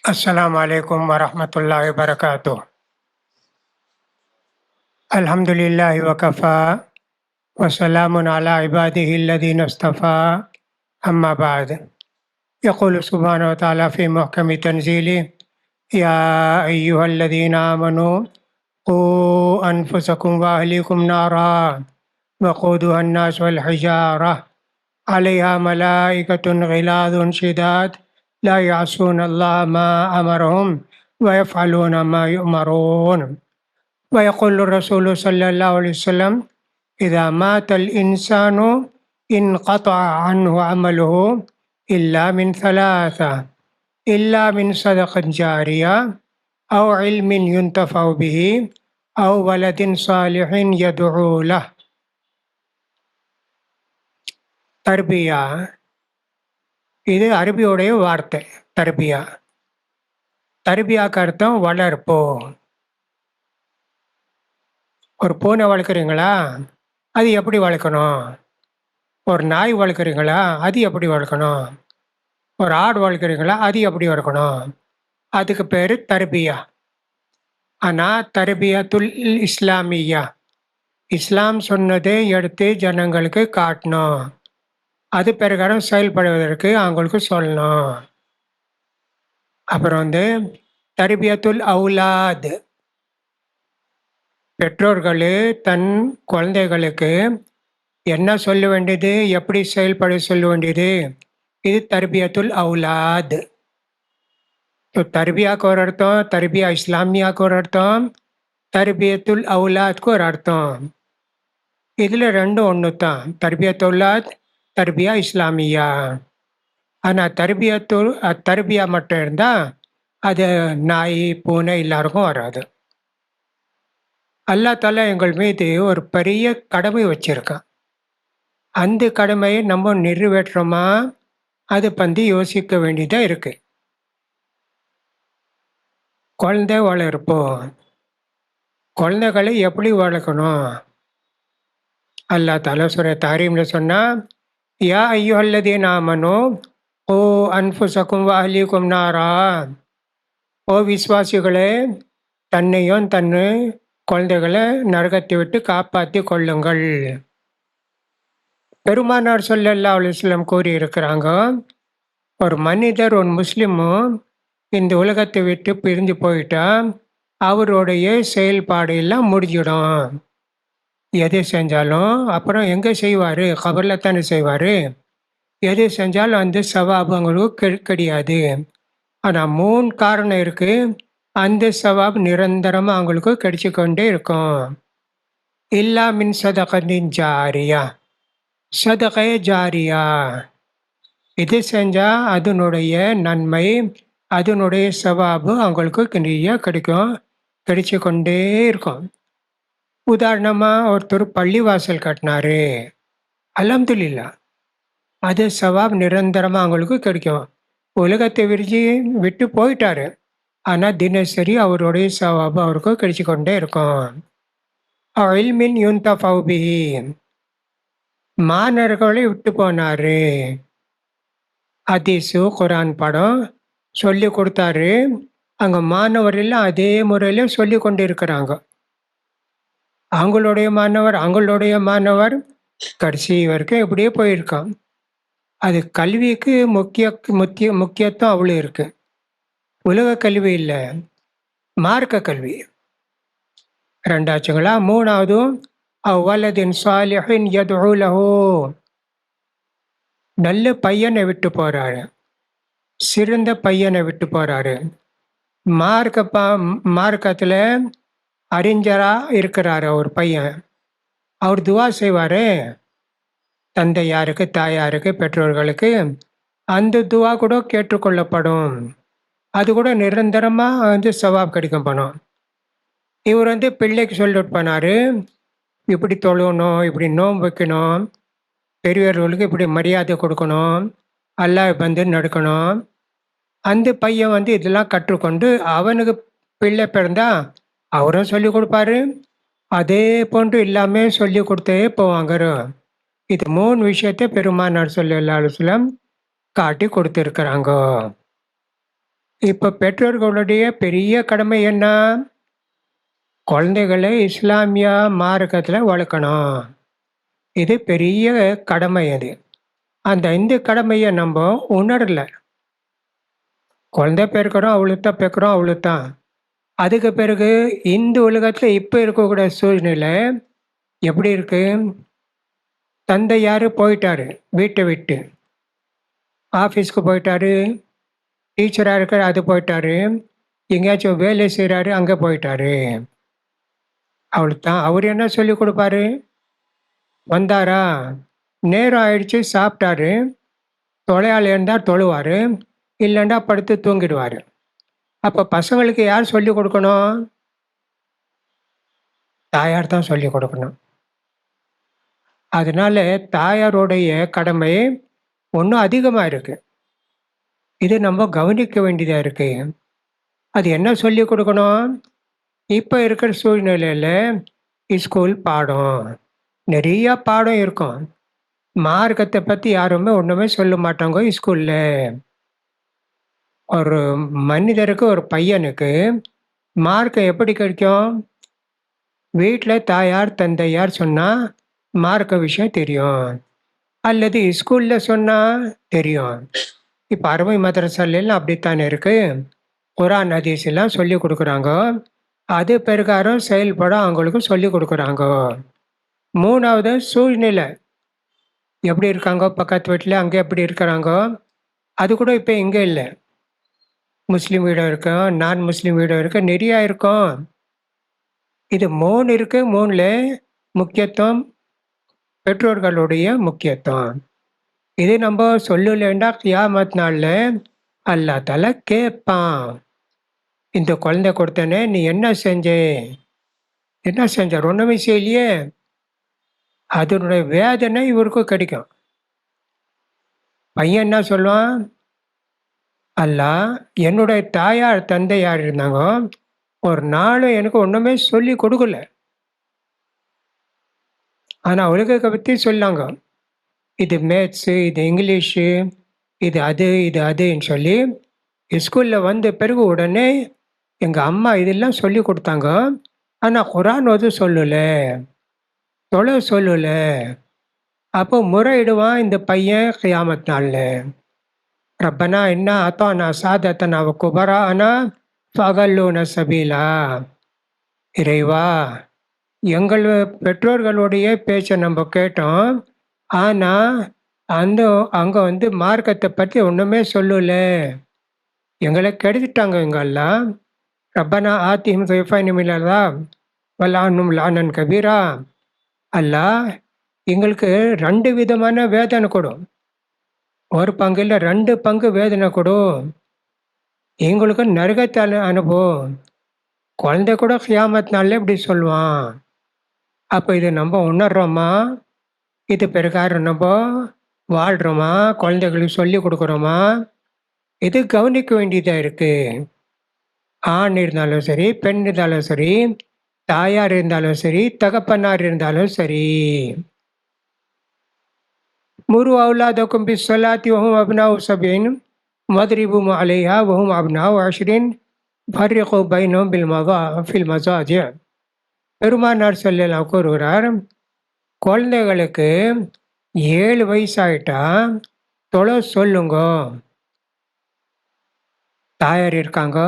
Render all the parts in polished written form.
अस्सलामु अलैकुम वरहमतुल्लाहि वबरकातुह। अल्हम्दुलिल्लाहि वकफ़ा व सलामुन अला इबादिहिल्लज़ीना इस्तफ़ा अम्मा बाद। यक़ूलु सुब्हानहु व तआला फ़ी मुहकमि तंज़ीलिहि या अय्युहल्लज़ीना आमनू क़ू अनफ़ुसकुम व अहलीकुम नारा वक़ूदुहा अन्नास वल हिजारा अलैहा मलाइकतुन ग़िलाज़ुन शिदाद ला यअसूनल्लाह मा अमरहुम व यफ़अलूना मा युअमरून। वयक़ुलु रसूलु सल्लल्लाहु अलैहि वसल्लम इज़ा मातल इंसानु इन्क़तअ अन्हु अमलुहु इल्ला मिन सलासा इल्ला मिन सदक़तिन जारिया औ इल्मिन युन्तफ़अु बिही औ वलदिन सालिहिन यदഉ लह। தர்பியா இது அரபியோடைய வார்த்தை. தர்பியா தர்பியாக்கு அர்த்தம் வளர்ப்பு. ஒரு பூனை வளர்க்குறீங்களா, அது எப்படி வளர்க்கணும்? ஒரு நாய் வளர்க்குறீங்களா, அது எப்படி வளர்க்கணும்? ஒரு ஆடு வளர்க்குறீங்களா, அது எப்படி வளர்க்கணும்? அதுக்கு பேர் தர்பியா. ஆனால் தர்பியத்துல் இஸ்லாமியா, இஸ்லாம் சொன்னதை எடுத்து ஜனங்களுக்கு காட்டணும், அது பிரகாரம் செயல்படுவதற்கு அவங்களுக்கு சொல்லணும். அப்புறம் தர்பியத்துல் அவுலாத், பெற்றோர்கள் தன் குழந்தைகளுக்கு என்ன சொல்ல வேண்டியது, எப்படி செயல்பட சொல்ல வேண்டியது, இது தர்பியத்துல் அவுலாத். தர்பியாவுக்கு ஒரு அர்த்தம், தர்பியா இஸ்லாமியாவுக்கு ஒரு அர்த்தம், தர்பியத்துல் அவுலாத்க்கு ஒரு அர்த்தம். இதில் ரெண்டும் ஒன்று தான், தர்பியத்துல் அவுலாத், தர்பியா இஸ்லாமியா. ஆனால் தர்பியா மட்டும் இருந்தால் அது நாய் பூனை எல்லாருக்கும் வராது. அல்லாஹ் தஆலா எங்கள் மீது ஒரு பெரிய கடமை வச்சிருக்கான். அந்த கடமையை நம்ம நிறைவேற்றுறோமா, அதை பற்றி யோசிக்க வேண்டியதாக இருக்கு. குழந்தை வளர்ப்போம், குழந்தைகளை எப்படி வளர்க்கணும்? அல்லாஹ் தஆலா சூரா தாரீம்ல சொன்னா, யா அய்யுஹல்லதீன ஆமனூ क़ூ அன்ஃபுஸக்கும் வ அஹ்லீக்கும் நாரா. ஓ விசுவாசிகளே, தன்னையும் குழந்தைகளை நரகத்தை விட்டு காப்பாற்றி கொள்ளுங்கள். பெருமானார் ஸல்லல்லாஹு அலைஹி வஸல்லம் கூறியிருக்கிறாங்க, ஒரு மனிதர், ஒரு முஸ்லிமும் இந்த உலகத்தை விட்டு பிரிஞ்சு போயிட்டா அவருடைய செயல்பாடு எல்லாம் முடிஞ்சிடும். எது செஞ்சாலும் அப்புறம் எங்கே செய்வார்? கபரில் தானே செய்வார். எது செஞ்சாலும் அந்த சவாபு அவங்களுக்கு கிடையாது. ஆனால் 3 காரணம் இருக்குது, அந்த சவாப் நிரந்தரமாக அவங்களுக்கு கிடைச்சிக்கொண்டே இருக்கும். இல்லா மின் சதகத்தின் ஜாரியா, சதகை ஜாரியா, இது செஞ்சால் அதனுடைய நன்மை, அதனுடைய சவாபு அவங்களுக்கு நிறைய கிடைச்சிக்கொண்டே இருக்கும். உதாரணமாக ஒருத்தர் பள்ளிவாசல் கட்டினாரு, அல்ஹம்துலில்லாஹ், அது சவாப் நிரந்தரமாக அவங்களுக்கு கிடைக்கும். உலகத்தை விட்டு போயிட்டாரு, ஆனால் தினசரி அவருடைய சவாபு அவருக்கு கிடைச்சிக்கொண்டே இருக்கும். இல்மின் யுன்தஃபஅு பிஹி, மாணவர்களை விட்டு போனாரு, ஹதீஸு குரான் படம் சொல்லி கொடுத்தாரு, அங்கே மாணவர் எல்லாம் அதே முறையில் சொல்லி கொண்டு இருக்கிறாங்க. அவங்களுடைய மாணவர் கடைசி வரைக்கும் இப்படியே போயிருக்கான். அது கல்விக்கு முக்கியத்துவம் அவ்வளோ இருக்கு. உலக கல்வி இல்லை, மார்க்க கல்வி. ரெண்டாச்சுங்களா. மூணாவது அவ்வலதின் சாலிஹின் யதுஉ லஹு, நல்ல பையனை விட்டு போறாரு, சிறந்த பையனை விட்டு போறாரு. மார்க்கத்தில் அறிஞராக இருக்கிறாரு ஒரு பையன், அவர் துவா செய்வார் தந்தையாருக்கு, தாயாருக்கு, பெற்றோர்களுக்கு. அந்த துவா கூட கேட்டுக்கொள்ளப்படும், அது கூட நிரந்தரமாக சவாப் கிடைக்கும் பணம். இவர் பிள்ளைக்கு சொல்லிட்டு போனார், இப்படி தொழணும், இப்படி நோன்பு வைக்கணும், பெரியவர்களுக்கு இப்படி மரியாதை கொடுக்கணும், அல்லாஹ் நடக்கணும். அந்த பையன் இதெல்லாம் கற்றுக்கொண்டு அவனுக்கு பிள்ளை பிறந்தா அவரும் சொல்லி கொடுப்பாரு, அதே போன்று எல்லாமே சொல்லி கொடுத்தே போவாங்க. இது 3 விஷயத்தை பெருமானார் ஸல்லல்லாஹு அலைஹி வஸல்லம் காட்டி கொடுத்துருக்குறாங்க. இப்போ பெற்றோர்களுடைய பெரிய கடமை என்ன? குழந்தைகளை இஸ்லாமிய மார்க்கத்தில் வளர்க்கணும். இது பெரிய கடமை அது. இந்த கடமையை நம்ம உணரல. குழந்தை பிறக்கிறோம், அவ்வளோதான் பிறக்கிறோம், அவ்வளோதான். அதுக்கு பிறகு இந்த உலகத்தில் இப்போ இருக்கக்கூடிய சூழ்நிலை எப்படி இருக்கு? தந்தையார் போயிட்டாரு வீட்டை விட்டு. ஆஃபீஸ்க்கு போயிட்டாரு, டீச்சராக இருக்கிற அது போயிட்டாரு, எங்கேயாச்சும் வேலை செய்கிறாரு அங்கே போயிட்டாரு. அவ்வளோதான். அவர் என்ன சொல்லி கொடுப்பாரு? வந்தாரா, நேரம் ஆயிடுச்சு, சாப்பிட்டாரு, தொலையால் இருந்தால் தொழுவார், இல்லைன்னா படுத்து தூங்கிடுவார். அப்போ பசங்களுக்கு யார் சொல்லிக் கொடுக்கணும்? தாயார் தான் சொல்லிக் கொடுக்கணும். அதனால தாயாருடைய கடமை ஒன்றும் அதிகமாக இருக்கு. இது நம்ம கவனிக்க வேண்டியதாக இருக்கு. அது என்ன சொல்லிக் கொடுக்கணும்? இப்போ இருக்கிற சூழ்நிலையில் ஸ்கூல் பாடம் நிறையா பாடம் இருக்கும். மார்க்கத்தை பற்றி யாருமே ஒன்றுமே சொல்ல மாட்டாங்க ஸ்கூலில். ஒரு மனிதருக்கு, ஒரு பையனுக்கு மார்க்கம் எப்படி கிடைக்கும்? வீட்டில் தாயார் தந்தையார் சொன்னால் மார்க்க விஷயம் தெரியும், அல்லது ஸ்கூலில் சொன்னால் தெரியும். இப்போ அரபி மதரசாலாம் அப்படித்தானே இருக்கு. குரான் ஹதீஸ் எல்லாம் சொல்லி கொடுக்குறாங்க. அது பிரகாரம் செயல்பட அவங்களுக்கு சொல்லி கொடுக்குறாங்க. மூணாவது சூழ்நிலை எப்படி இருக்காங்க, பக்கத்து வீட்டில் அங்கே எப்படி இருக்கிறாங்க, அது கூட இப்போ இங்கே இல்லை. முஸ்லீம் வீடும் இருக்கும், நான் முஸ்லீம் வீடும் இருக்கு, நிறையா இருக்கும். இது 3 இருக்கு. 3ல் முக்கியத்துவம் பெற்றோர்களுடைய முக்கியத்துவம். இது நம்ம சொல்லலைன்னா கியாமத் நாளில் அல்லாஹ் தஆலா கேட்பான். இந்த குழந்தை கொடுத்தனே, நீ என்ன செஞ்ச? என்ன செஞ்ச? ஒன்றுமே செய்யலையே. அதனுடைய வேதனை இவருக்கு கிடைக்கும். பையன் என்ன சொல்லுவான்? அல்லாஹ், என்னுடைய தாயார் தந்தையார் இருந்தாங்க, ஒரு நாளும் எனக்கு ஒன்றுமே சொல்லி கொடுக்கல. ஆனால் உலகத்தை பற்றி சொல்லாங்க. இது மேத்ஸு, இது இங்கிலீஷு, இது அதுன்னு சொல்லி ஸ்கூலில் வந்த பிறகு உடனே எங்கள் அம்மா இதெல்லாம் சொல்லி கொடுத்தாங்க. ஆனால் குரான் சொல்லலை, தொலை சொல்லலை. அப்போ முறையிடுவான் இந்த பையன் கியாமத் நாளில். ரப்பனா இன்னா அத்தானா சாதத்தனா வ குபரானா ஃபஅகல்லூன சபீலா. இறைவா, எங்கள் பெற்றோர்களுடைய பேச்சை நம்ம கேட்டோம், ஆனால் அங்கே மார்க்கத்தை பற்றி ஒன்றுமே சொல்லலை, எங்களை கெடுத்துட்டாங்க எங்கெல்லாம். ரப்பனா ஆத்திஹிம் தைஃபைனி மினல் அஸாப் வலஅன்ஹும் லஅனன் கபீரா. அல்லாஹ், எங்களுக்கு 2 விதமான வேதனை கொடும். ஒரு பங்கு இல்லை, 2 பங்கு வேதனை கொடும். எங்களுக்கு நரகத்தை அனுபவம். குழந்தை கூட கியாமத் நாளில் இப்படி சொல்லுவான். அப்போ இது நம்ம உணர்றோமா? இது பிரகாரம் நம்ம வாழ்கிறோமா? குழந்தைகளுக்கு சொல்லி கொடுக்குறோமா? இது கவனிக்க வேண்டியதாக இருக்கு. ஆண் இருந்தாலும் சரி, பெண் இருந்தாலும் சரி, தாயார் இருந்தாலும் சரி, தகப்பனார் இருந்தாலும் சரி. முரு அவுலாதக்கும் பிஸ்ஸலாத்தி வஹும் அப்னாஉ சபீன் வத்ரிபுஹும் அலைஹா வஹும் அப்னாஉ அஷ்ரின் ஃபர்ரிகு பைனஹும் ஃபில் மஸாஜி. பெருமானார் ஸல்லல்லாஹு கூறுகிறார், குழந்தைகளுக்கு 7 வயசாயிட்டா தொலை சொல்லுங்க. தாயார் இருக்காங்க,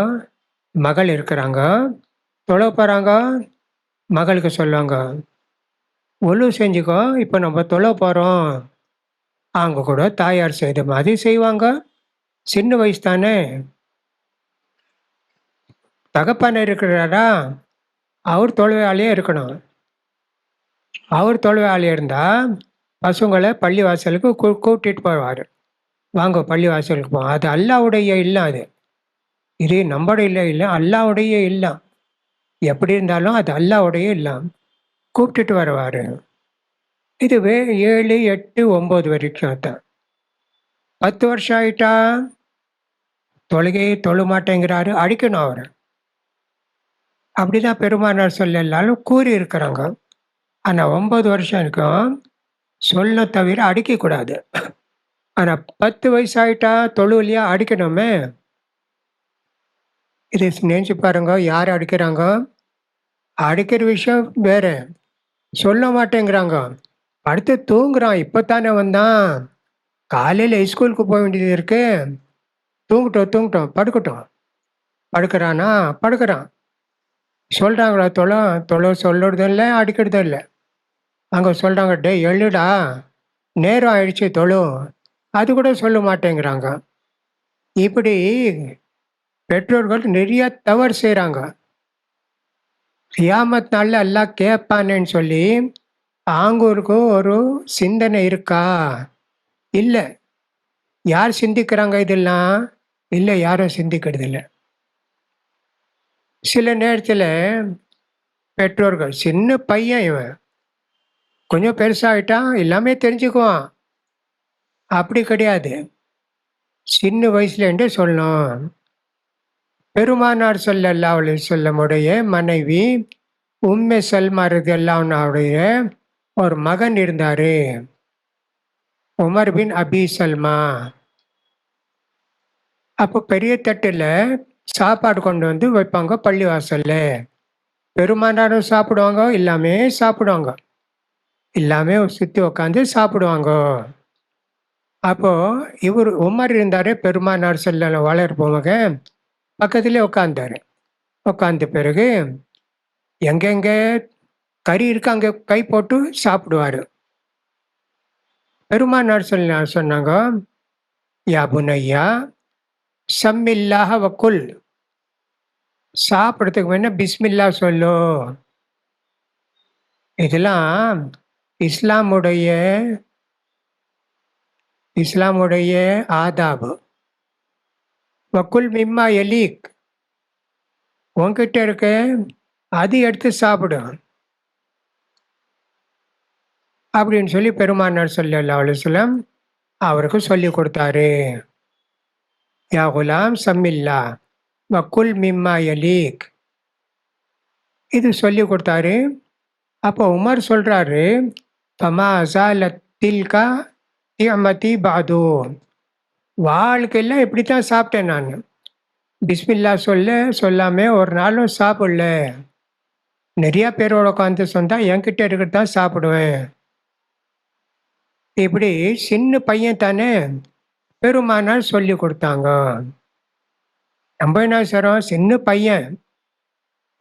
மகள் இருக்கிறாங்க, தொலை போகிறாங்க, மகளுக்கு சொல்லுவாங்க, ஒழு செஞ்சுக்கோ, இப்போ நம்ம தொலை போகிறோம். அவங்க கூட தாயார் செய்த மாதிரி செய்வாங்க. சின்ன வயசு தானே. தகப்பன் இருக்கிறாரா, அவர் தொழுவையாளியே இருக்கணும். அவர் தொழுவையாளியாக இருந்தால் பசங்களை பள்ளி வாசலுக்கு கூட்டிகிட்டு போவார். வாங்க பள்ளி வாசலுக்கு போவோம். அது அல்லாவுடைய இல்லம். இது நம்முடைய இல்லை, அல்லாவுடைய இல்லம். எப்படி இருந்தாலும் அது அல்லாவுடைய இல்லம். கூப்பிட்டுட்டு வருவார். இதுவே 7, 8, 9 வரைக்கும் தான். 10 வருஷம் ஆயிட்டா தொழுகையை தொழ மாட்டேங்கிறாரு, அடிக்கணும் அவர். அப்படிதான் பெருமானார் ஸல்லல்லாஹு கூறி இருக்கிறாங்க. ஆனால் 9 வருஷம் இருக்கும் சொல்ல தவிர அடிக்கக்கூடாது. ஆனால் 10 வயசாயிட்டா தொழுவலையா, அடிக்கணுமே. இது நினைச்சு பாருங்க, யார் அடிக்கிறாங்க? அடிக்கிற விஷயம் வேற. சொல்ல மாட்டேங்கிறாங்க. அடுத்து தூங்குறான். இப்பத்தானே வந்தான். காலையில ஸ்கூலுக்கு போக வேண்டியது இருக்கு. தூங்கட்டும், தூங்கட்டும், படுக்கட்டும். படுக்கிறானா? படுக்கிறான். சொல்றாங்களா தொலை? தொலை சொல்றதும் இல்ல, அடிக்கிறதும் இல்ல. அங்க சொல்றாங்க, "டேய் எழுடா, நேரம் ஆயிடுச்சு தொழு." அது கூட சொல்ல மாட்டேங்கிறாங்க. இப்படி பெற்றோர்கள் நிறைய தவறு செய்றாங்க. கியாமத் நாள்ல அல்லாஹ் கேட்பானேன்னு சொல்லி, ஆங்கூருக்கு ஒரு சிந்தனை இருக்கா? இல்ல. யார் சிந்திக்கிறாங்க இதெல்லாம்? இல்ல, யாரும் சிந்திக்கிறதில்ல. சில நேரத்துல பெற்றோர்கள், "சின்ன பையன் இவன். கொஞ்சம் பெருசாயிட்டான், எல்லாமே தெரிஞ்சுக்குவான்." அப்படி கிடையாது. சின்ன வயசுலேருந்தே சொல்லணும். பெருமானார் ஸல்லல்லாஹு அலைஹி வஸல்லம் உடைய மனைவி உம்மே சல்மா ரலியல்லாஹு அன்ஹாவுடைய ஒரு மகன் இருந்தாரு. உமர் பின் அபி சல்மா. அப்போ பெரிய தட்டுல சாப்பாடு கொண்டு வந்து வைப்பாங்க பள்ளிவாசல்ல. பெருமானாரும் சாப்பிடுவாங்க, எல்லாமே சாப்பிடுவாங்க. எல்லாமே சுத்தி உட்காந்து சாப்பிடுவாங்க. அப்போ இவரு உமர் இருந்தாரு, பெருமானார் வளர்ப்பு மகன். பக்கத்திலே உட்கார்ந்தாரு. உட்கார்ந்த பிறகு எங்கெங்க கறி இருக்கு அங்க கை போட்டு சாப்பிடுவாரு. பெருமானார் சொன்னாங்க, "யா புனையா சம்மில்லாஹ வக்குல்." சாப்பிடறதுக்கு முன்ன பிஸ்மில்லா சொல்லு. இதெல்லாம் இஸ்லாமுடைய இஸ்லாமுடைய ஆதாபு. வக்குல் மிம்மா யலீக். உன்கிட்ட இருக்கு, அது எடுத்து சாப்பிடு. அப்படின்னு சொல்லி பெருமானார் ஸல்லல்லாஹு அலைஹி வஸல்லம் அவருக்கு சொல்லிக் கொடுத்தாரு. யா குலாம் சம்மில்லா வக்குல் மிம்மா யலீக். இது சொல்லிக் கொடுத்தாரு. அப்போ உமர் சொல்றாரு, "ஃபமா ஸாலத் தில்கா நிஅமதி பஅது." வாழ்க்கையில இப்படித்தான் சாப்பிட்டேன் நானு. பிஸ்மில்லா சொல்லாம ஒரு நாளும் சாப்பிடல. நிறைய பேரோட உட்காந்து சொன்னா என்கிட்ட இருக்கிறது தான் சாப்பிடுவேன். இப்படி சின்ன பையன் தானே, பெருமானார் சொல்லிக் கொடுத்தாங்க. நம்ம என்ன செய்றோம்? சின்ன பையன்.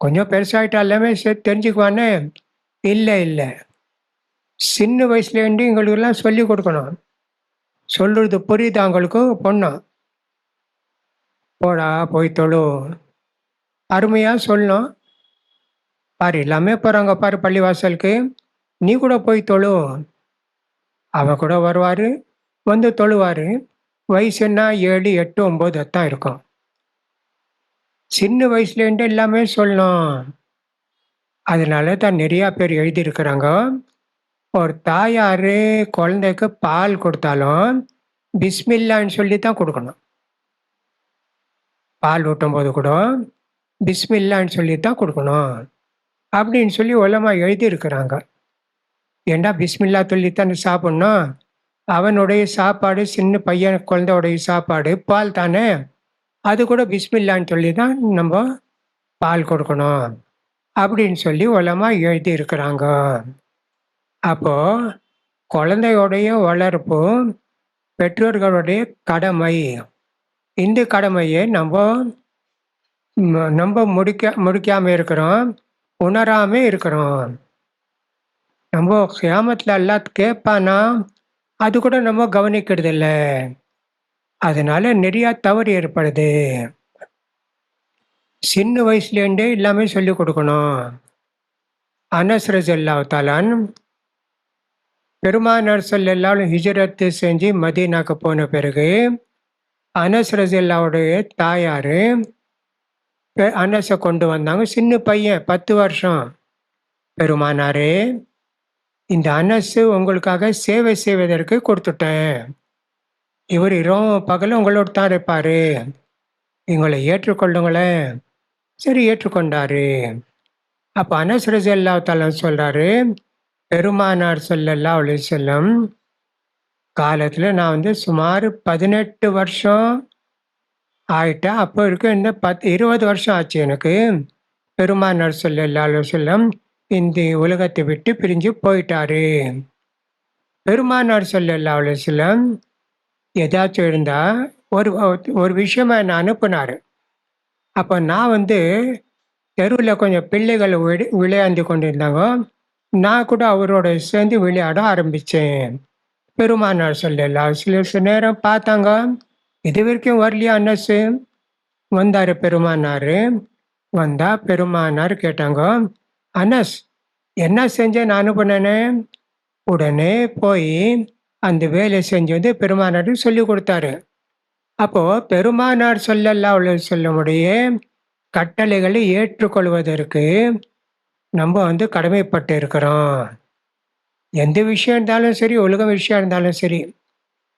கொஞ்சம் பெருசாயிட்டா எல்லாமே தெரிஞ்சுக்குவானே? இல்ல, இல்ல. சின்ன வயசுலேருந்து எங்களுக்கெல்லாம் சொல்லிக் கொடுக்கணும். சொல்றது புரியுதா உங்களுக்கு? பொண்ணு, "போடா போய் தொழு." அருமையா சொல்லணும். பாரு எல்லாமே போறாங்க பாரு பள்ளிவாசலுக்கு. நீ கூட போய் தொழு. அவன் கூட வருவாரு, வந்து தொழுவாரு. வயசு என்ன 7, 8, 9 தான் இருக்கும். சின்ன வயசுலேருந்து எல்லாமே சொல்லணும். அதனால தான் நிறையா பேர் எழுதியிருக்கிறாங்க. ஒரு தாயாரு குழந்தைக்கு பால் கொடுத்தாலும், பிஸ்மில்லான்னு சொல்லி தான் கொடுக்கணும். பால் ஊட்டும்போது கூட, பிஸ்மில்லான்னு சொல்லி தான் கொடுக்கணும். அப்படின்னு சொல்லி உலமா எழுதியிருக்கிறாங்க. ஏன்டா பிஸ்மில்லா சொல்லித்தானே சாப்பிடணும். அவனுடைய சாப்பாடு, சின்ன பையன் குழந்தையோடைய சாப்பாடு பால் தானே. அது கூட பிஸ்மில்லான்னு சொல்லி தான் நம்ம பால் கொடுக்கணும். அப்படின்னு சொல்லி உலமா எழுதியிருக்கிறாங்க. அப்போ குழந்தையோடைய வளர்ப்பு பெற்றோர்களுடைய கடமை. இந்த கடமையை நம்ம முடிக்காம இருக்கிறோம். உணராம இருக்கிறோம். நம்ம கியாமத்துல அல்லாஹ் கேட்பானா, அது கூட நம்ம கவனிக்கிறதில்ல. அதனால நிறைய தவறு ஏற்படுது. சின்ன வயசுலேருந்தே எல்லாமே சொல்லிக் கொடுக்கணும். அனஸ் ரலியல்லாஹு தஆலா அன்ஹு பெருமானார் ஸல்லல்லாஹு அலைஹி ஹிஜ்ரத் செஞ்சு மதீனாக்கு போன பிறகு, அனஸ் ரலியல்லாஹுடைய தாயாரு அனஸ கொண்டு வந்தாங்க. சின்ன பையன் 10 வருஷம். "பெருமானாரே, இந்த அனஸ் உங்களுக்காக சேவை செய்வதற்கு கொடுத்துட்டேன். இவர் இரவும் பகலும் உங்களோட தான் இருப்பாரு. எங்களை ஏற்றுக்கொள்ளுங்களேன்." சரி, ஏற்றுக்கொண்டாரு. அப்ப அனஸ் ரலியல்லாஹு தஆலா சொல்றாரு, பெருமானார் ஸல்லல்லாஹு அலைஹி வஸல்லம் காலத்துல நான் சுமார் 18 வருஷம் ஆயிட்டேன். அப்போ வரைக்கும் இந்த 20 வருஷம் ஆச்சு எனக்கு. பெருமானார் ஸல்லல்லாஹு அலைஹி வஸல்லம் இந்த உலகத்தை விட்டு பிரிஞ்சு போயிட்டாரு. பெருமானார் ஸல்லல்லாஹு அலைஹி வஸல்லம் ஏதாச்சும் இருந்தா ஒரு ஒரு விஷயமா என்ன அனுப்புனாரு. அப்ப நான் வந்து தெருவுல கொஞ்சம் பிள்ளைகள் விளையாண்டு கொண்டிருந்தாங்க. நான் கூட அவரோட சேர்ந்து விளையாட ஆரம்பிச்சேன். பெருமானார் ஸல்லல்லாஹு அலைஹி வஸல்லம் சில நேரம் பார்த்தாங்க. இதுவரைக்கும் வரலையா அனஸு? வந்தாரு பெருமானாரு. வந்தா பெருமானார் கேட்டாங்க, "அனஸ் என்ன செஞ்சேன்னு அனுப்புனேனே?" உடனே போய் அந்த வேலைய செஞ்சு வந்து பெருமானாருக்கு சொல்லிக் குடுத்தாரு. அப்போ பெருமானார் ஸல்லல்லாஹு அலைஹி வஸல்லமுடைய கட்டளைகளை ஏற்றுக்கொள்வதற்கு நம்ம வந்து கடமைப்பட்டு இருக்கிறோம். எந்த விஷயம் இருந்தாலும் சரி, உலக விஷயம் இருந்தாலும் சரி.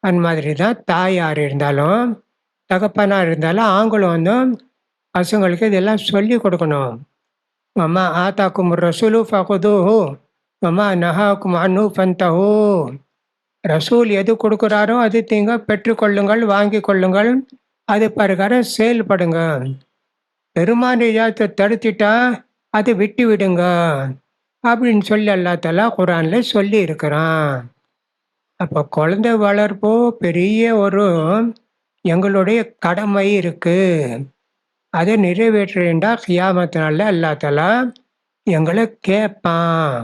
அந்த மாதிரி தான் தாயார் இருந்தாலும், தகப்பனார் இருந்தாலும் அவங்களும் வந்து பசங்களுக்கு இதெல்லாம் சொல்லிக் கொடுக்கணும். "வமா ஆதாக்குமுர் ரசூலு ஃபகுதூஹு, வமா நஹாக்கும் அன்ஹு ஃபன்தஹூ." ரசூல் எது கொடுக்குறாரோ அது நீங்க பெற்றுக்கொள்ளுங்கள், வாங்கிக் கொள்ளுங்கள். அது பிரகாரம் செயல்படுங்க. பெருமான் எதையாவது தடுத்துட்டா, அதை விட்டு விடுங்க. அப்படின்னு சொல்லி அல்லாஹ் தஆலா குர்ஆன்ல சொல்லி இருக்கிறான். அப்போ குழந்தை வளர்ப்போ பெரிய ஒரு எங்களுடைய கடமை இருக்கு. அதை நிறைவேற்றலைண்டா கியாமத் நாள்ல அல்லாஹ் தஆலா எங்கள கேட்பான்.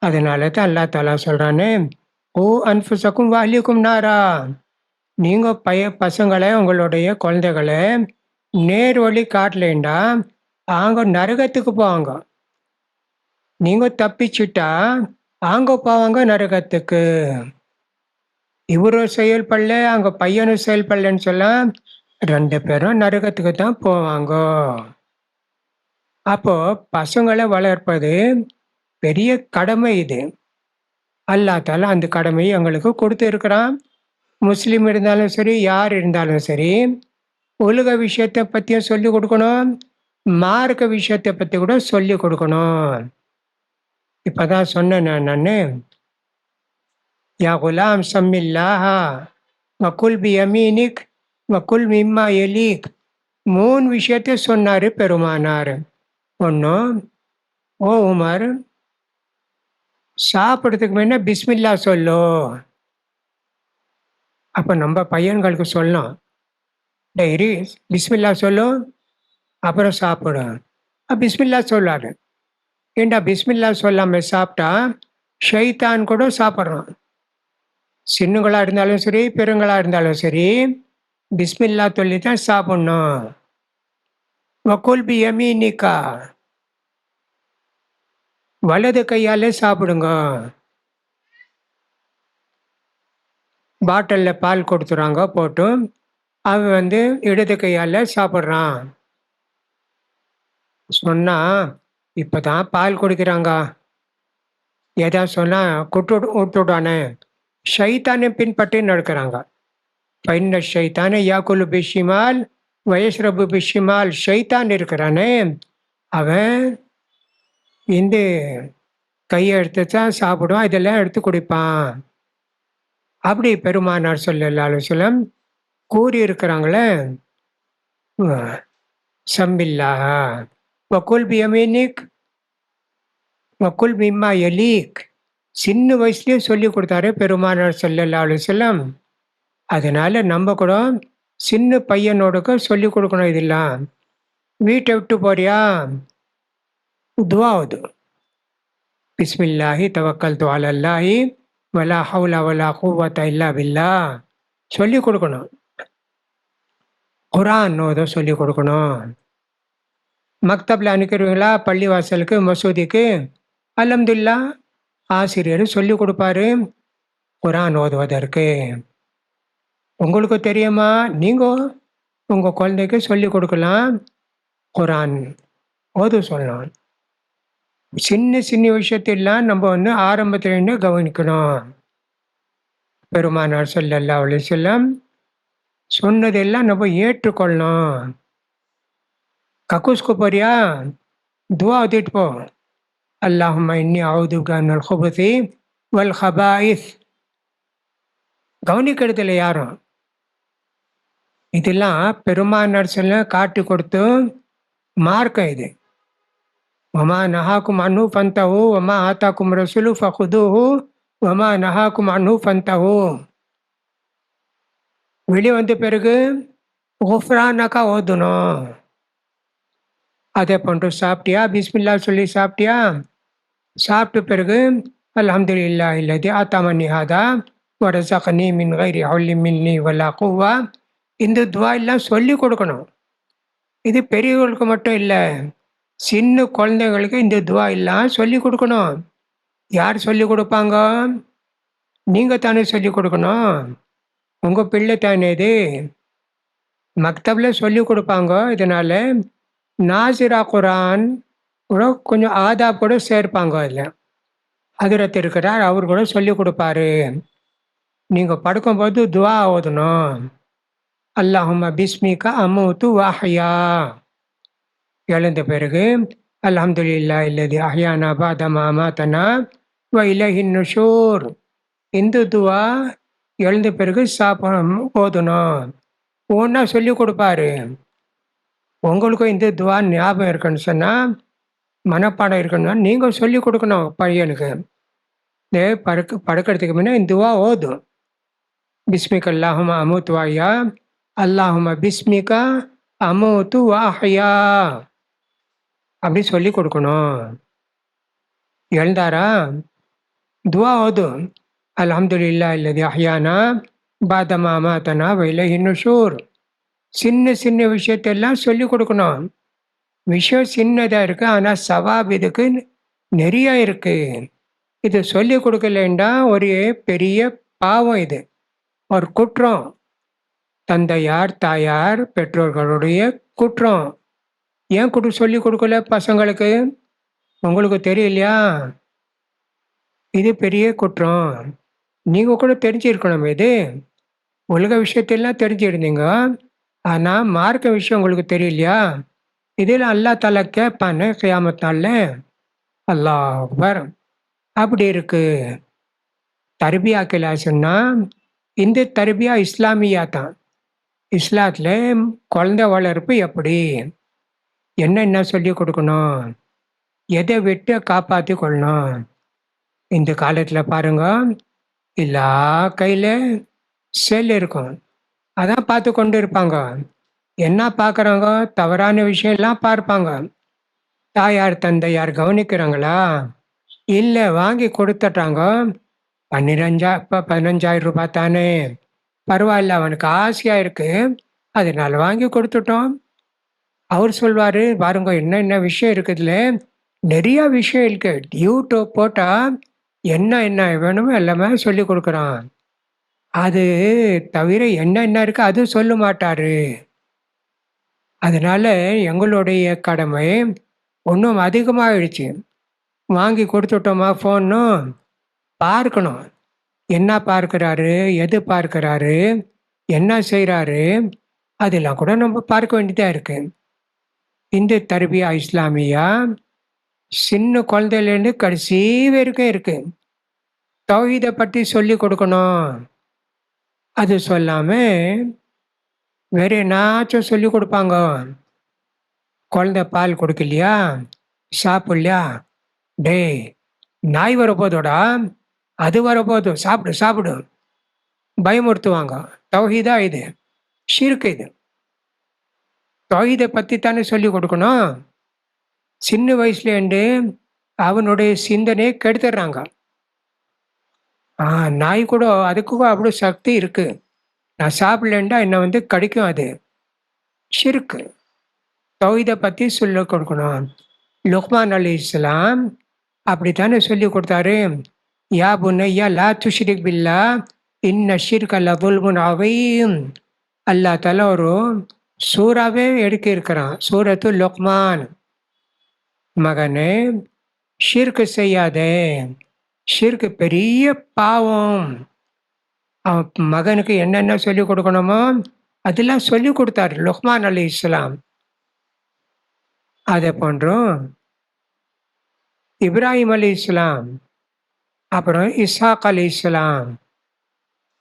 அதனால தான் அல்லாஹ் தஆலா சொல்றானே, "கூ அன்ஃபுஸக்கும் வ அஹ்லீக்கும் நாரா." நீங்க பசங்கள உங்களுடைய குழந்தைகள நேர் வழி காட்டலைண்டா, அவங்க நரகத்துக்கு போவாங்க. நீங்க தப்பிச்சுட்டா, அவங்க போவாங்க நரகத்துக்கு. இவரும் செயல்படல, அவங்க பையனும் செயல்படலன்னு சொன்னா, 2 பேரும் நரகத்துக்கு தான் போவாங்கோ. அப்போ பசங்கள வளர்ப்பது பெரிய கடமை இது. அல்லாஹ் தஆலா அந்த கடமையை எங்களுக்கு குடுத்திருக்கிறான். முஸ்லீம் இருந்தாலும் சரி, யார் இருந்தாலும் சரி, உலக விஷயத்த பத்தியும் சொல்லிக் குடுக்கணும். மார்க்க விஷயத்த பத்தி கூட சொல்லிக் குடுக்கணும். இப்பதான் சொன்னேனே நானு, "யா குலாம் சம்மில்லாஹ வ குல் பியமீனிக் வ குல் மிம்மா யலீக்." 3 விஷயத்த சொன்னாரு பெருமானார். 1, "ஓ உமர், சாப்பிடுறதுக்கு முன்ன பிஸ்மில்லா சொல்லு." அப்ப நம்ம பையன்களுக்கு சொல்லணும். "டேய் பிஸ்மில்லா சொல்லு, அப்புறம் சாப்பிடு." பிஸ்மில்லா சொல்லாரு. ஏன்டா பிஸ்மில்லா சொல்லாம சாப்பிட்டா, ஷைத்தான் கூட சாப்பிடுறான். சின்னங்களா இருந்தாலும் சரி, பெருங்களா இருந்தாலும் சரி, பிஸ்மில்லா சொல்லி தான் சாப்பிடணும். வக்குல் பி யமீனிகா, வலது கையாலே சாப்பிடுங்க. பாட்டில்ல பால் கொடுத்துறாங்க போட்டு, அவன் வந்து இடது கையால சாப்பிடுறான். சொன்னா, "இப்பதான் பால் குடிக்கிறாங்க. எதா சொன்னா விட்டுடுவானே." ஷைத்தானை பின்பற்றி நடக்கிறாங்க. ஃபைன்ன ஷைத்தான யாக்குலு பிஷிமால் வயஸ்ரபு பிஷிமால். ஷைத்தான் இருக்கிறானே, அவன் இந்த கைய எடுத்து தான் சாப்பிடுவான். இதெல்லாம் எடுத்து குடிப்பான். அப்படி பெருமானார் ஸல்லல்லாஹு அலைஹி வஸல்லம் கூறியிருக்கிறாங்களே, "சம்மில்லாஹ வகுல் பியமீனிக் வகுல் மிம்மா யலீக்." சின்ன வயசுலயே சொல்லிக் குடுத்தாரு பெருமானார் ஸல்லல்லாஹு அலைஹி வஸல்லம். அதனால நம்ம கூட சின்ன பையனோடுக்கு சொல்லிக் குடுக்கணும் இதெல்லாம். வீட்ட விட்டு போறியா? துவா ஓது. பிஸ்மில்லாஹி தவக்கல்து அலல்லாஹி வலா ஹவுல வலா குவத்த இல்லா பில்லாஹ். சொல்லிக் குடுக்கணும். குர்ஆன் ஓத சொல்லிக் குடுக்கணும். மக்தப்ல அனுப்பிருவீங்களா? பள்ளிவாசலுக்கு, மசூதிக்கு? அல்ஹம்துலில்லாஹ் ஆசிரியர் சொல்லிக் குடுப்பாரு குர்ஆன் ஓதுவதற்கு. உங்களுக்கு தெரியுமா? நீங்க உங்க குழந்தைக்கு சொல்லிக் குடுக்கலாம். குர்ஆன் ஓத சொல்லணும். சின்ன சின்ன விஷயத்தெல்லாம் நம்ம வந்து ஆரம்பத்திலேருந்தே கவனிக்கணும். பெருமானார் ஸல்லல்லாஹு அலைஹி வஸல்லம் சொன்னதெல்லாம் நம்ம ஏற்றுக்கொள்ளணும். கக்கூஸ்க்கு போறியா? துவா ஓதிட்டு போ. அல்லாஹும்ம இன்னி அஊது பிக மினல் குபுஸி வல் ஹபாயிஸ். கவனிக்கிறது இல்ல யாரும். இதெல்லாம் பெருமானார் சொல்ல காட்டி கொடுத்து மார்க்கம் இது. வமா நஹாக்கும் அன்ஹு ஃபன்தஹு வமா ஆதாக்கும் ரசூலு ஃபகுதுஹு வமா நஹாக்கும் அன்ஹு ஃபன்தஹு. வெளியே வந்த பிறகு குஃப்ரானக்கா ஓதணும். அதே போன்று சாப்பிட்டியா, பிஸ்மில்லா சொல்லி சாப்பிட்டியா, சாப்பிட்ட பிறகு அல்ஹம்துலில்லாஹி அல்லதி அத்தமனி ஹாதா வரஸகனி மின் கைரி ஹவ்லி மின்னி வலா குவ்வா. இந்த துவா எல்லாம் சொல்லி கொடுக்கணும். இது பெரியவர்களுக்கு மட்டும் இல்லை, சின்ன குழந்தைங்களுக்கு இந்த துவா எல்லாம் சொல்லி கொடுக்கணும். யார் சொல்லி கொடுப்பாங்க? நீங்கள் தானே சொல்லி கொடுக்கணும். உங்கள் பிள்ளை தானே இது. மக்தபில் சொல்லி கொடுப்பாங்க. இதனால நாசிரா குரான் கூட கொஞ்சம் ஆதாப் கூட சேர்ப்பாங்க. அதில் ஹதரத் இருக்கிறார், அவர் கூட சொல்லி கொடுப்பாரு. நீங்கள் படுக்கும்போது துவா ஓதணும். அல்லாஹும்ம பிஸ்மிகா அமூத்து வாஹ்யா. எழுந்த பிறகு அல்ஹம்துலில்லாஹி அல்லதி அஹ்யானா பஅத மா அமாதனா வ இலைஹின் நுஷூர். இந்த துவா எழுந்த பிறகு ஓதணும். ஒன்றா சொல்லி கொடுப்பாரு. உங்களுக்கும் இந்த துவா ஞாபகம் இருக்குன்னு சொன்னால், மனப்பாடம் இருக்குன்னா நீங்கள் சொல்லி கொடுக்கணும் பையனுக்கு. படுக்கிறதுக்கு முன்னே இந்த துவா ஓதும். பிஸ்மிக அல்லாஹும்ம அமூத்து வாஹ்யா, அல்லாஹும்ம பிஸ்மிகா அமூத்து வாஹ்யா அப்படி சொல்லி கொடுக்கணும். எழுந்தாரா, துவா ஓதும். அல்ஹம்துலில்லாஹி அல்லதி அஹ்யானா பஅத மா அமாதனா வ இலைஹின் நுஷூர். சின்ன சின்ன விஷயத்தெல்லாம் சொல்லி கொடுக்கணும். விஷயம் சின்னதாக இருக்குது, ஆனால் சவாப் இதுக்கு நிறைய இருக்கு. இது சொல்லி கொடுக்கலண்டா ஒரு பெரிய பாவம், இது ஒரு குற்றம். தந்தையார், தாயார், பெற்றோர்களுடைய குற்றம். ஏன் சொல்லி கொடுக்கல பசங்களுக்கு? உங்களுக்கு தெரியலையா? இது பெரிய குற்றம். நீங்கள் கூட தெரிஞ்சிருக்கணும். இது உலக விஷயத்தெல்லாம் தெரிஞ்சிருந்தீங்க, ஆனால் மார்க்க விஷயம் உங்களுக்கு தெரியலையா? இதில் அல்லாஹ் தஆலா கேட்பானே கியாமத் நாள்ல. அல்லாஹ் அக்பர். அப்படி இருக்கு. தர்பியா கிளாஸ்ன்னா இந்த தர்பியா இஸ்லாமியா தான். இஸ்லாத்தில் குழந்தை வளர்ப்பு எப்படி, என்னென்ன சொல்லி கொடுக்கணும், எதை விட்டு காப்பாற்றி கொள்ளணும். இந்த காலத்தில் பாருங்க, எல்லா கையில் செல் இருக்கும். அதான் பார்த்து கொண்டு இருப்பாங்க. என்ன பார்க்குறாங்க? தவறான விஷயம்லாம் பார்ப்பாங்க. தாயார் தந்தையார் கவனிக்கிறாங்களா? இல்லை, வாங்கி கொடுத்துட்றாங்க. 15,000 ரூபாய் தானே, பரவாயில்ல, அவனுக்கு ஆசையாக இருக்கு, அதனால வாங்கி கொடுத்துட்டோம். அவர் சொல்வார், பாருங்க என்ன விஷயம் இருக்குதுல, நிறைய விஷயம் இருக்கு. யூடியூப் போட்டால் என்ன என்ன வேணுமோ எல்லாமே சொல்லி கொடுக்குறான். அது தவிர என்ன இருக்கு அது சொல்ல மாட்டாரு. அதனால எங்களுடைய கடமை ஒன்றும் அதிகமாகிடுச்சு. வாங்கி கொடுத்துட்டோமா ஃபோன்னு பார்க்கணும். என்ன பார்க்குறாரு, எது பார்க்குறாரு, என்ன செய்கிறாரு, அதெல்லாம் கூட நம்ம பார்க்க வேண்டியதாக இருக்கு. இந்த தர்பியா இஸ்லாமியா சின்ன குழந்தையிலேருந்து கடைசி வரைக்கும் இருக்கு. தௌஹீதை பற்றி சொல்லி கொடுக்கணும். அது சொல்லாமல் வேற என்னாச்சும் சொல்லி கொடுப்பாங்க. குழந்தை பால் கொடுக்கலையா, சாப்பிடலையா, டேய் நாய் வரப்போதோடா, அது வரப்போது, சாப்பிடு சாப்பிடு, பயமுறுத்துவாங்க. தௌஹீதா இது? ஷிர்க் இது. தௌஹீதை பற்றி தானே சொல்லி கொடுக்கணும். சின்ன வயசுலேருந்து அவனுடைய சிந்தனையை கெடுத்துடுறாங்க. நாய் கூட அதுக்கும் அவ்வளோ சக்தி இருக்கு. நான் சாப்பிடலண்டா என்னை கடிக்கும். அது ஷிர்க். தௌஹீதை பற்றி சொல்லி கொடுக்கணும். லுக்மான் அலைஹிஸ்ஸலாம் அப்படித்தானே சொல்லி கொடுத்தாரு. யா புனையா லா துஷ்ரிக் பில்லா இன்ன ஷிர்க லதுல்முன் அதீம். அல்லாஹ் தஆலா ஒரு சூறாவே இருக்கிறான், சூரத்து லுக்மான். மகனே, ஷிர்க் செய்யாதே, ஷிர்க் பெரிய பாவம். அவன் மகனுக்கு என்னென்ன சொல்லி கொடுக்கணுமோ அதெல்லாம் சொல்லி கொடுத்தாரு லுக்மான் அலைஹிஸ்ஸலாம். அதே போன்றும் இப்ராஹிம் அலைஹிஸ்ஸலாம், அப்புறம் இஸ்ஹாக் அலைஹிஸ்ஸலாம்,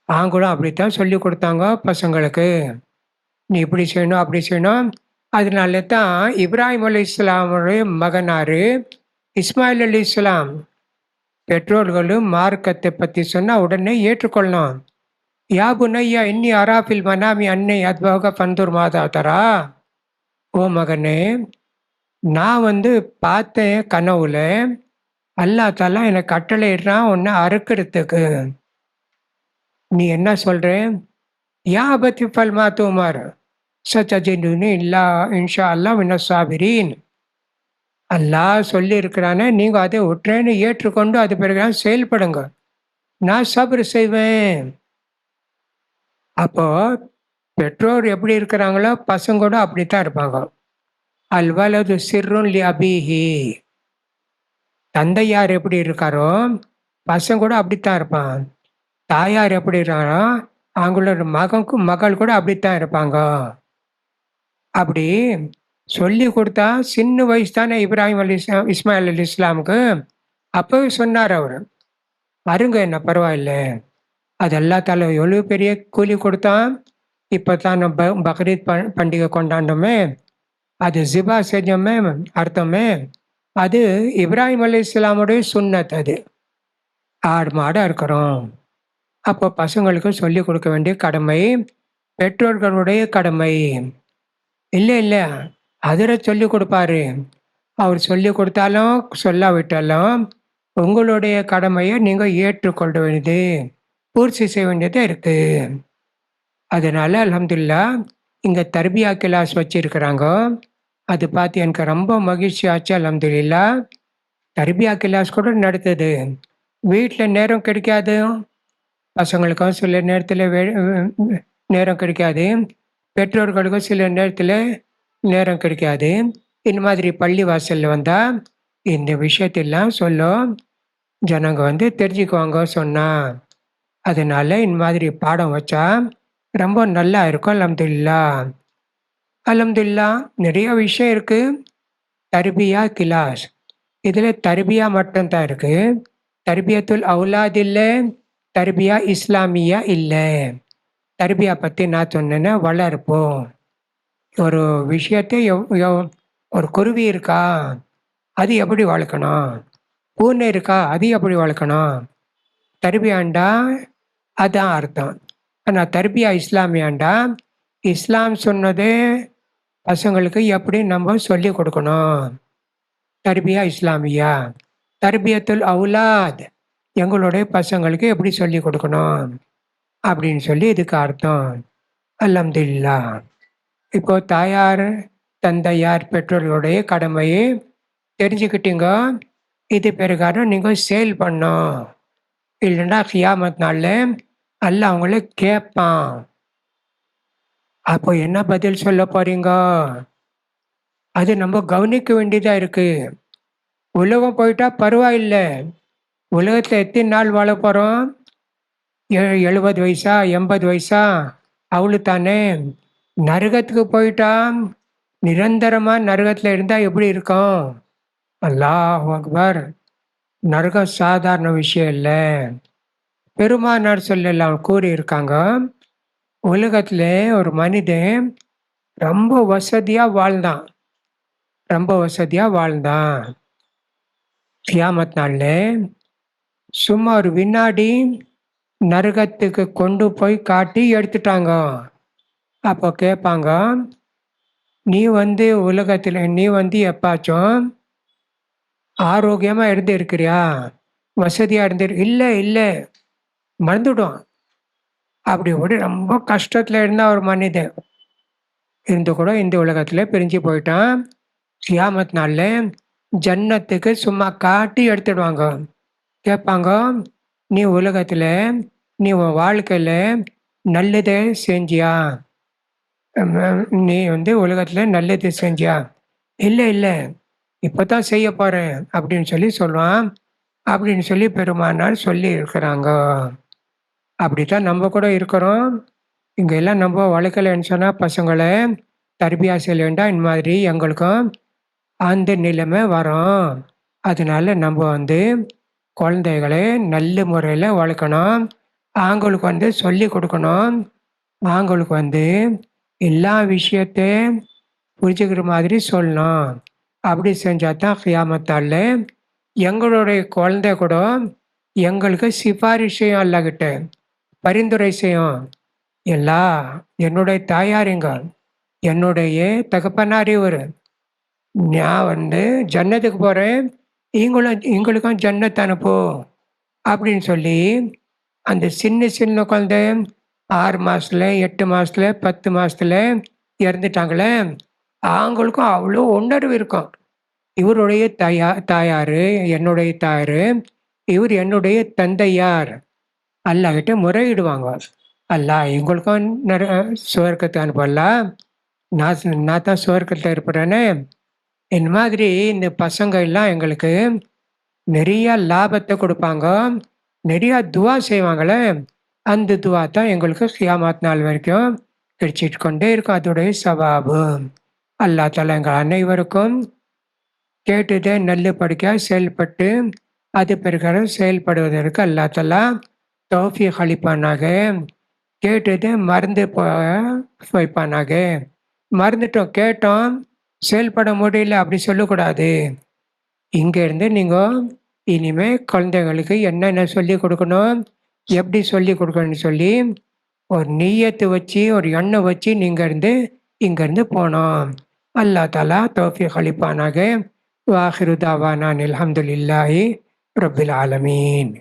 அவங்க கூட அப்படித்தான் சொல்லி கொடுத்தாங்க பசங்களுக்கு. நீ இப்படி செய்யணும் அப்படி செய்யணும். அதனால தான் இப்ராஹிம் அலைஹிஸ்ஸலாமுடைய மகனாரு இஸ்மாயில் அலைஹிஸ்ஸலாம் பெற்றோர்களும் மார்க்கத்தை பற்றி சொன்னால் உடனே ஏற்றுக்கொள்ளணும். யா புனையா இன்னி அராஃபில் மனாமி அன்னை அத்வாக பந்தூர் மாதா தரா. ஓ மகனே, நான் பார்த்தேன் கனவுல, அல்லா தாலா எனக்கு கட்டளையிடுறான் உன்னை அறுக்கிறதுக்கு. நீ என்ன சொல்ற? யா அபத்தி ஃபல் மா துமர் சத்தஜிதுனி இல்லா இன்ஷா அல்லாஹ் மினஸ் சாபிரீன். அல்லாஹ் சொல்லி இருக்கிறானே, நீங்க அதை உற்றேன்னு ஏற்றுக்கொண்டு அது பிறகு செயல்படுங்க, நான் சப்ர் செய்வேன். அப்போ பெற்றோர் எப்படி இருக்கிறாங்களோ பசங்க கூட அப்படித்தான் இருப்பாங்க. அல் வலது சிர்ருன் லி அபீஹி. தந்தையார் எப்படி இருக்காரோ பசங்க கூட அப்படித்தான் இருப்பான். தாயார் எப்படி இருக்காரோ அவங்களோட மகள் கூட அப்படித்தான் இருப்பாங்க. அப்படி சொல்லி கொடுத்தா சின்ன வயசு தானே இப்ராஹிம் இஸ்மாயில் அலி இஸ்லாமுக்கு. அப்பவே சொன்னார் அவர், அருங்க என்ன பரவாயில்ல, அது எல்லா தால எவ்வளோ பெரிய கூலி கொடுத்தான். இப்போ தான் நம்ம பக்ரீத் பண்டிகை கொண்டாண்டோமே, அது ஜிபா செஞ்சோமே, அர்த்தமே அது இப்ராஹிம் அலி இஸ்லாமுடைய சுன்னத். அது ஆடு மாடாக இருக்கிறோம். அப்போ பசங்களுக்கு சொல்லி கொடுக்க வேண்டிய கடமை பெற்றோர்களுடைய கடமை. இல்லை இல்லை, அதில் சொல்லி கொடுப்பாரு. அவர் சொல்லி கொடுத்தாலும் சொல்லாவிட்டாலும் உங்களுடைய கடமையை நீங்கள் ஏற்றுக்கொள்ள வேண்டியது, பூர்த்தி செய்ய வேண்டியது இருக்கு. அதனால அல்ஹம்துலில்லாஹ் இங்கே தர்பியா கிளாஸ் வச்சிருக்கிறாங்க. அது பார்த்து எனக்கு ரொம்ப மகிழ்ச்சி ஆச்சு. அல்ஹம்துலில்லாஹ் தர்பியா கிளாஸ் கூட நடத்துது. வீட்டில் நேரம் கிடைக்காது, பசங்களுக்கும் சில நேரத்தில் நேரம் கிடைக்காது, பெற்றோர்களுக்கும் சில நேரத்தில் நேரம் கிடைக்காது. இந்த மாதிரி பள்ளி வாசலில் வந்தால் இந்த விஷயத்தெல்லாம் சொல்லும், ஜனங்க தெரிஞ்சுக்குவாங்க சொன்னா. அதனால இந்த மாதிரி பாடம் வச்சா ரொம்ப நல்லா இருக்கும். அல்ஹம்துலில்லாஹ் அல்ஹம்துலில்லாஹ் நிறைய விஷயம் இருக்கு. தர்பியா கிளாஸ், இதில் தர்பியா மட்டும்தான் இருக்கு. தர்பியத்துல் அவுலாத் இல்லை, தர்பியா இஸ்லாமியா இல்லை. தர்பியா பற்றி நான் சொன்னேன்னா வளர்ப்போம். ஒரு விஷயத்தை ஒரு குருவி இருக்கா, அது எப்படி வளர்க்கணும்? பூனை இருக்கா, அது எப்படி வளர்க்கணும்? தர்பியாண்டா அதான் அர்த்தம். ஆனால் தர்பியா இஸ்லாமியாண்டா இஸ்லாம் சொன்னது பசங்களுக்கு எப்படி நம்ம சொல்லி கொடுக்கணும். தர்பியா இஸ்லாமியா. தர்பியத்துல் அவுலாத் எங்களுடைய பசங்களுக்கு எப்படி சொல்லி கொடுக்கணும் அப்படின்னு சொல்லி இதுக்கு அர்த்தம். அல்ஹம்துலில்லாஹ். இப்போ தாயார் தந்தையார் பெற்றோர்களுடைய கடமையை தெரிஞ்சுக்கிட்டீங்க. இது பிறகாரம் நீங்கள் செயல் பண்ணோம். இல்லைன்னா கியாமத் நாளில் அல்லாஹ் அவங்கள கேட்பான். அப்போ என்ன பதில் சொல்ல போறீங்க? அது நம்ம கவனிக்க வேண்டியதாக இருக்கு. உலகம் போயிட்டா பரவாயில்லை, உலகத்தில் எத்தனை நாள் வாழ போகிறோம்? 70 வயசா 80 வயசா? அவ்வளோ தானே. நரகத்துக்கு போயிட்டா நிரந்தரமாக நரகத்தில் இருந்தால் எப்படி இருக்கும்? அல்லாஹ் அக்பர். நரகம் சாதாரண விஷயம் இல்லை. பெருமானார் ஸல்லல்லாஹு கூறியிருக்காங்க, உலகத்தில் ஒரு மனிதன் ரொம்ப வசதியாக வாழ்ந்தான். கியாமத் நாளில் சும்மா ஒரு வினாடி நரகத்துக்கு கொண்டு போய் காட்டி எடுத்துட்டாங்க. அப்போ கேட்பாங்க, நீ உலகத்தில் நீ எப்பாச்சும் ஆரோக்கியமாக இருந்திருக்கிறியா, வசதியாக இல்லை இல்லை, மறந்துடும். அப்படி ரொம்ப கஷ்டத்தில் இருந்தால் ஒரு மனிதன் இருந்து கூட இந்த உலகத்தில் பிரிஞ்சு போயிட்டான். கியாமத் நாளில் ஜன்னத்துக்கு சும்மா காட்டி எடுத்துடுவாங்க. கேட்பாங்க, நீ உலகத்தில் நீ உன் வாழ்க்கையில் நல்லதை செஞ்சியா? நீ உலகத்தில் நல்லது செஞ்சியா? இல்லை இல்லை, இப்போ தான் செய்ய போகிறேன் அப்படின்னு சொல்லுவான். அப்படின்னு சொல்லி பெருமானார் சொல்லி இருக்கிறாங்க. அப்படித்தான் நம்ம கூட இருக்கிறோம். இங்கெல்லாம் நம்ம வளர்க்கலைன்னு சொன்னால் பசங்களை தர்பியா செய்ய வேண்டாம். இந்த மாதிரி எங்களுக்கும் அந்த நிலைமை வரும். அதனால நம்ம குழந்தைகளை நல்ல முறையில் வளர்க்கணும். அவங்களுக்கு சொல்லி கொடுக்கணும். அவங்களுக்கு எல்லா விஷயத்தையும் புரிஞ்சுக்கிற மாதிரி சொல்லணும். அப்படி செஞ்சா தான் கியாமத்தால எங்களுடைய குழந்தை கூட எங்களுக்கு சிபாரிசு செய்யும், அல்லாஹ்கிட்ட பரிந்துரை செய்யும். எல்லா என்னுடைய தாயாருங்க, என்னுடைய தகப்பனார் இவரு. நான் ஜன்னத்துக்கு போறேன், எங்களுக்கும் ஜன்னத் அனுப்பு அப்படின்னு சொல்லி அந்த சின்ன சின்ன குழந்தை 6 மாசத்துல, 8 மாசத்துல, 10 மாசத்துல இறந்துட்டாங்களே, அவங்களுக்கும் அவ்வளோ உணர்வு இருக்கும். இவருடைய தாயாரு, என்னுடைய தாயாரு, இவர் என்னுடைய தந்தையார். அல்லாஹ்கிட்ட முறையிடுவாங்க. அல்லாஹ் எங்களுக்கும் சுவர்க்கத்தை அனுப்பல்லா, நான் தான் சுவர்க்கத்துல இருப்பேனே. இந்த மாதிரி இந்த பசங்க எல்லாம் எங்களுக்கு நிறைய லாபத்தை கொடுப்பாங்க, நிறைய துவா செய்வாங்களே, அந்த துவா தான் எங்களுக்கு கியாமத் நாள் வரைக்கும் கிடைச்சிட்டு கொண்டே இருக்கும். அதோடைய சவாபு அல்லாஹ் தஆலா எங்கள் அனைவருக்கும் கேட்டதை நல்லபடியாக செயல்பட்டு அது பிரகாரம் செயல்படுவதற்கு அல்லாஹ் தஆலா தௌஃபீக் அளிப்பானாக. கேட்டதை மறந்து வைப்பானாக. மறந்துட்டோம், கேட்டோம், செயல்பட முடியல அப்படி சொல்லக்கூடாது. இங்கேருந்து நீங்கள் இனிமே குழந்தைங்களுக்கு என்னென்ன சொல்லிக் கொடுக்கணும், எப்படி சொல்லிக் கொடுக்கணும்னு சொல்லி ஒரு நிய்யத்து வச்சு, ஒரு எண்ணம் வச்சு இங்கேருந்து போனோம். அல்லாஹ் தஆலா தௌஃபீக் அளிப்பானாக. வாஹிரு தாவானா அல்ஹம்துலில்லாஹி ரப்பில் ஆலமீன்.